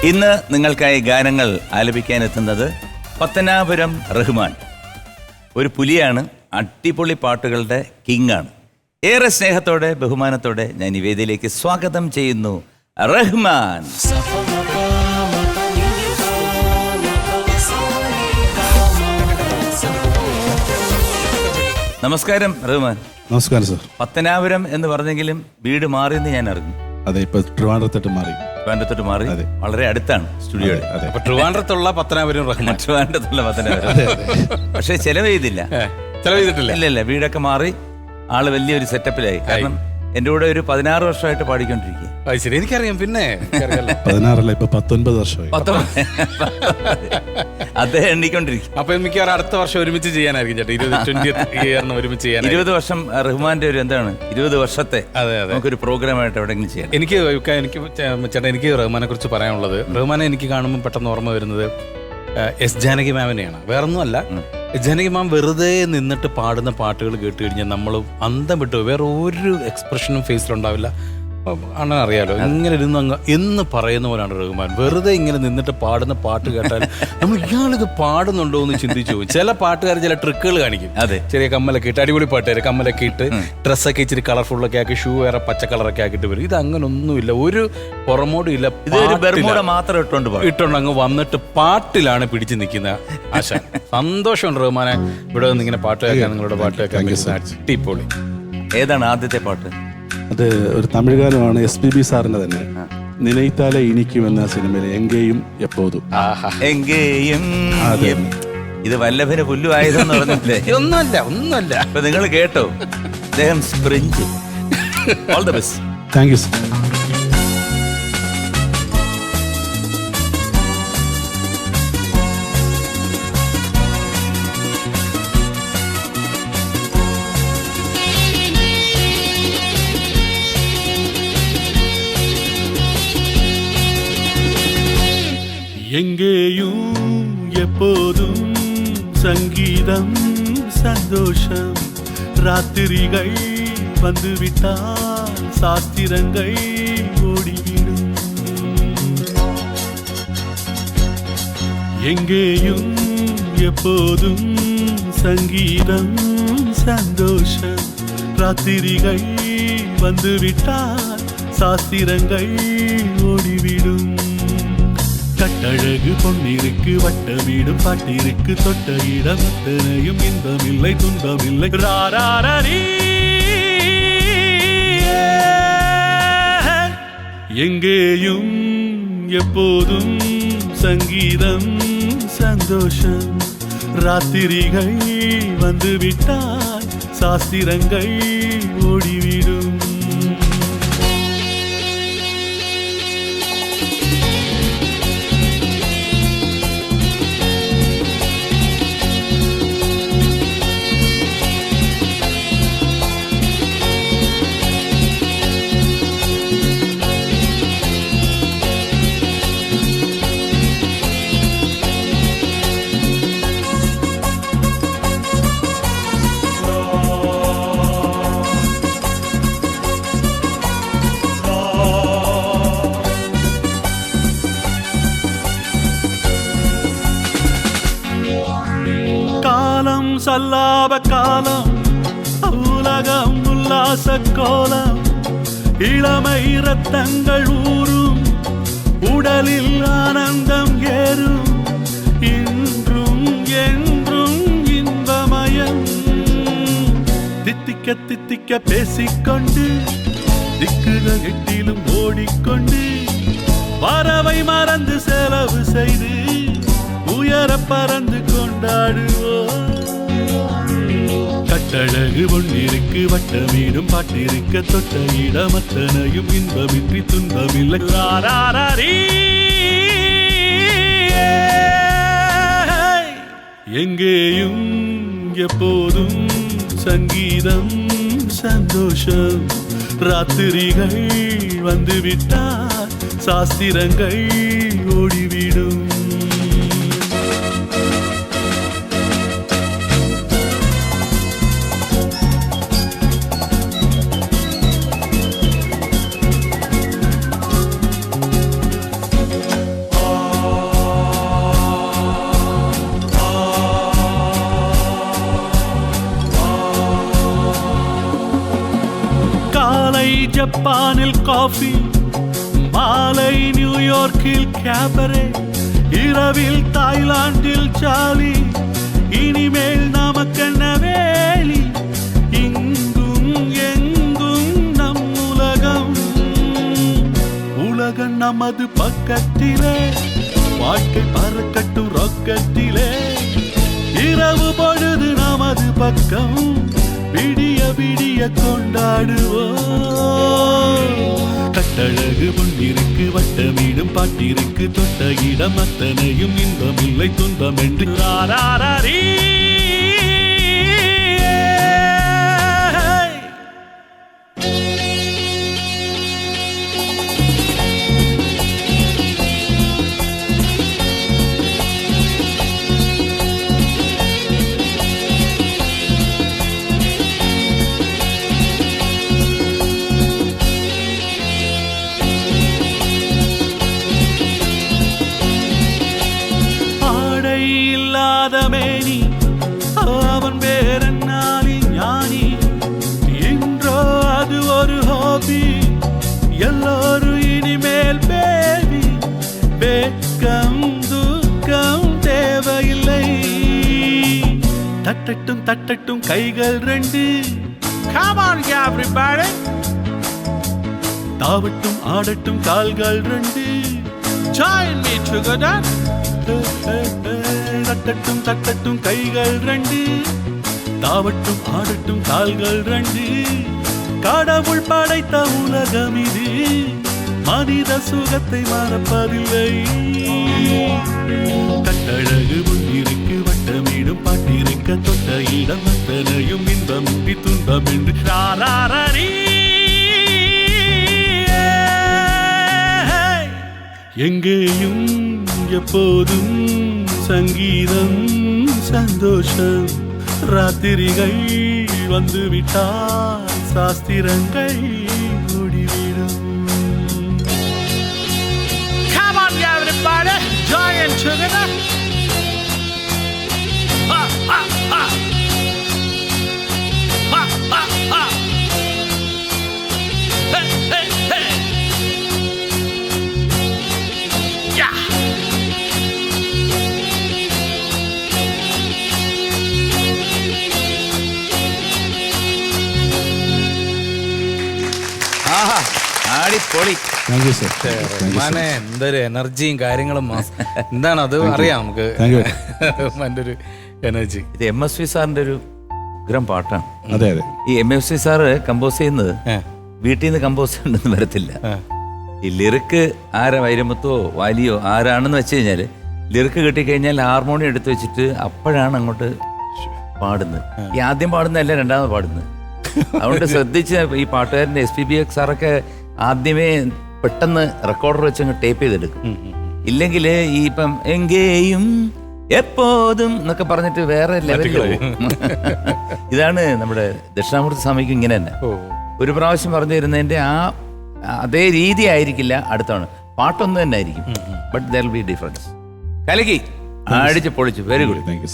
ഇന്ന് നിങ്ങൾക്കായി ഗാനങ്ങൾ ആലപിക്കാനെത്തുന്നത് പത്തനാപുരം റഹ്മാൻ. ഒരു പുലിയാണ്, അടിപൊളി പാട്ടുകളുടെ കിങ്ങാണ്. ഏറെ സ്നേഹത്തോടെ ബഹുമാനത്തോടെ ഞാൻ ഈ വേദിയിലേക്ക് സ്വാഗതം ചെയ്യുന്നു റഹ്മാൻ. നമസ്കാരം റഹ്മാൻ. നമസ്കാരം സർ. പത്തനാപുരം എന്ന് പറഞ്ഞെങ്കിലും വീട് മാറിയെന്ന് ഞാൻ അറിഞ്ഞു. അതെ, ഇപ്പൊ ട്രിവാൻഡ്രത്തോട്ട് മാറി. ട്രിവാൻഡ്രത്തോട്ട് മാറി, വളരെ അടുത്താണ് സ്റ്റുഡിയോ. ട്രിവാൻഡ്രത്തുള്ള പത്തനാപുരം റഹ്മാൻ. ട്രിവാൻഡ്രത്തുള്ള പത്തനാപുരം. പക്ഷെ ചെലവ് ചെയ്തില്ല. ഇല്ല, വീടൊക്കെ മാറി ആള് വലിയൊരു സെറ്റപ്പിലായി. കാരണം എന്റെ കൂടെ ഒരു 16 വർഷമായിട്ട് പാടിക്കൊണ്ടിരിക്കുക. ശരി, എനിക്കറിയാം. പിന്നെ 16 ഇപ്പൊ 19 വർഷമായി. അദ്ദേഹം എണ്ണിക്കൊണ്ടിരിക്കും. അപ്പൊ മിക്കവാറും അടുത്ത വർഷം ഒരുമിച്ച് ചെയ്യാനായിരിക്കും ചേട്ടാ. 20 ചെയ്യാൻ 20 വർഷം റഹ്മാന്റെ ഒരു എന്താണ് 20 വർഷത്തെ നമുക്കൊരു പ്രോഗ്രാമായിട്ട് എവിടെയെങ്കിലും ചെയ്യാം. എനിക്ക് ചേട്ടാ, എനിക്ക് റഹ്മാനെ കുറിച്ച് പറയാനുള്ളത്, റഹ്മാനെ എനിക്ക് കാണുമ്പോൾ പെട്ടെന്ന് ഓർമ്മ വരുന്നത് എസ് ജാനകി മാമിനെയാണ്. വേറൊന്നുമല്ല, എസ് ജാനകി മാം വെറുതെ നിന്നിട്ട് പാടുന്ന പാട്ടുകൾ കേട്ട് കഴിഞ്ഞാൽ നമ്മൾ അന്തം വിട്ടു. വേറെ ഒരു എക്സ്പ്രഷനും ഫേസിലുണ്ടാവില്ല. അണ്ണൻ അറിയാലോ, ഇങ്ങനെ ഇരുന്ന് അങ്ങ് എന്ന് പറയുന്ന പോലാണ് റഹ്മാൻ. വെറുതെ ഇങ്ങനെ നിന്നിട്ട് പാടുന്ന പാട്ട് കേട്ടാൽ നമ്മൾ ഇയാളിത് പാടുന്നുണ്ടോ എന്ന് ചിന്തിച്ചു പോകും. ചില പാട്ടുകാർ ചില ട്രിക്കുകൾ കാണിക്കും. അതെ, ചെറിയ കമ്മലൊക്കെ ഇട്ട്, അടിപൊളി പാട്ടുകാർ കമ്മലൊക്കെ ഇട്ട്, ഡ്രസ്സൊക്കെ ഇച്ചിരി കളർഫുള്ളൊക്കെ ആക്കി, ഷൂ വേറെ പച്ച കളറൊക്കെ ആക്കിയിട്ട് വരും. ഇത് അങ്ങനെ ഒന്നുമില്ല, ഒരു പുറമോടും ഇല്ല. മാത്രം ഇട്ടുകൊണ്ട് അങ്ങ് വന്നിട്ട് പാട്ടിലാണ് പിടിച്ചു നിൽക്കുന്ന ആശാൻ. സന്തോഷമുണ്ട് റഹ്മാനെ ഇവിടെ നിന്ന് ഇങ്ങനെ പാട്ട് കേൾക്കാൻ, നിങ്ങളുടെ പാട്ട് കേൾക്കാൻ. അടിപൊളി. ഏതാണ് ആദ്യത്തെ പാട്ട്? അത് ഒരു തമിഴ് ഗാനമാണ്, SPB സാറിന്റെ തന്നെ. നിലയിത്താലെ ഇനിക്കും എന്ന സിനിമയിലെ എങ്കേയും എപ്പോതും. ഇത് വല്ലഭന് പുല്ലു ആയതെന്ന് പറഞ്ഞില്ലേ? ഒന്നുമല്ല. അപ്പൊ നിങ്ങൾ കേട്ടോ, അദ്ദേഹം സ്പ്രിഞ്ച്. All the best. Thank you sir. எங்கேயும் எப்போதும் சங்கீதம் சந்தோஷம். ராத்திரிகள் வந்துவிட்டால் சாஸ்திரங்கள் ஓடிவிடும். எங்கேயும் எப்போதும் சங்கீதம் சந்தோஷம். ராத்திரிகள் வந்துவிட்டால் சாஸ்திரங்கள் ஓடிவிடும். கட்டழகு பொன்னிருக்கு, வட்ட வீடும் பாட்டிருக்கு, தொட்ட இடம் அத்தனையும் இன்பமில்லை துன்பமில்லை. ராராரீ எங்கேயும் எப்போதும் சங்கீதம் சந்தோஷம். ராத்திரிகள் வந்துவிட்டால் சாஸ்திரங்கள் ஓடிவிடும். சல்லாப காலம், உலகம் உல்லாச கோலம். இளமை ரத்தங்கள் ஊறும், உடலில் ஆனந்தம் ஏறும். இன்றும் என்றும் இன்பமயம். தித்திக்க தித்திக்க பேசிக்கொண்டு, திக்குகள் எட்டிலும் ஓடிக்கொண்டு, வரவை மறந்து செலவு செய்து உயர பறந்து கொண்டாடுவோம். கட்டழகு பொன்னிருக்கு, வட்ட வீடும் பாட்டிருக்க, தொட்ட இடம் அத்தனையும் இன்பமின்றி துன்பமில்லை. எங்கேயும் எப்போதும் சங்கீதம் சந்தோஷம். ராத்திரிகள் வந்துவிட்டால் சாஸ்திரங்கள் ஓடிவிடும். ஜப்பானில் காஃபி, மாலை நியூயார்க்கில் கேபரே, இரவில் தாய்லாந்தில் சாலி, இனிமேல் நமக்கென்ன வேலி, இங்கும் எங்கும் நம் உலகம், உலகம் நமது பக்கத்திலே, வாழ்க்கை பறக்கட்டும் ரொக்கத்திலே, இரவு பொழுது நமது பக்கம், விடிய விடிய கொண்டாடுவோம். கட்டழகு பொன்னிருக்கு, வட்டமீடும் பாட்டிருக்கு, தொட்ட இடம் அத்தனையும் இன்பம் இல்லை துன்பம் என்று ராராரீ. மேனி அவன் பேரன்னாலி ஞானி, இன்றோ அது ஒரு ஹாபி, எல்லோரும் இனிமேல் பேபி, வெட்கம் துக்கம் தேவையில்லை, தட்டட்டும் தட்டட்டும் கைகள் ரெண்டு, come on everybody, தாவட்டும் ஆடட்டும் கால்கள் ரெண்டு, join me together, தட்டட்டும் தட்டட்டும் கைகள் ரெண்டு, தாவட்டும் ஆடட்டும் கால்கள் ரெண்டு, கடவுள் படைத்த உலகம் இது, மனித சுகத்தை மறப்பதில்லை, கட்டழகு முன்னிருக்கு, வட்டமீடும் பாட்டிருக்க, தொட்ட இடம் அத்தனையும் இன்பம் துன்பம் என்று ராராரீ. எங்கேயும் எப்போதும் சங்கீதம் சந்தோஷம், ராத்திரிகள் வந்துவிட்டால் சாஸ்திரங்கள் முடிவிடும். Come on everybody, join together. Ha ha ha. Ha ha ha. Hey hey hey. Yeah. അടിപൊളി. റഹ്മാനെ എന്തൊരു എനർജിയും കാര്യങ്ങളും എന്താണ് അത് അറിയാം നമുക്ക്. റഹ്മാന്റെ ഒരു എനർജി. ഇത് MSV സാറിന്റെ ഒരു ഉഗ്രം പാട്ടാണ്. അതെ അതെ. ഈ MSV സാറ് കമ്പോസ് ചെയ്യുന്നത് വീട്ടിൽ നിന്ന് കമ്പോസ് ചെയ്യണമെന്ന് വരത്തില്ല. ഈ ലിറിക്ക് ആരാ, വൈരമുത്തോ വാലിയോ ആരാണെന്ന് വെച്ച് കഴിഞ്ഞാൽ ലിറിക്ക് കിട്ടിക്കഴിഞ്ഞാൽ ഹാർമോണിയം എടുത്തു വെച്ചിട്ട് അപ്പോഴാണ് അങ്ങോട്ട് പാടുന്നത്. ഈ ആദ്യം പാടുന്നതല്ല രണ്ടാമത് പാടുന്നത്. അതുകൊണ്ട് ശ്രദ്ധിച്ച് ഈ പാട്ടുകാരൻ്റെ SPB സാറൊക്കെ ആദ്യമേ പെട്ടെന്ന് റെക്കോർഡർ വെച്ച് അങ്ങ് ടേപ്പ് ചെയ്തെടുക്കും. ഇല്ലെങ്കിൽ ഈ ഇപ്പം എങ്കേയും എപ്പോതും എന്നൊക്കെ പറഞ്ഞിട്ട് വേറെ ലെവലിൽ പോകും. ഇതാണ് നമ്മുടെ ദക്ഷിണാമൂർത്തി സ്വാമിക്കും ഇങ്ങനെ തന്നെ. ഒരു പ്രാവശ്യം പറഞ്ഞു തരുന്നതിൻ്റെ അതേ രീതി ആയിരിക്കില്ല അടുത്താണ്. പാട്ടൊന്നും തന്നെ ആയിരിക്കും, but there will be difference. കലക്കി അടിച്ച് പൊളിച്ചു. Very good. Thank you.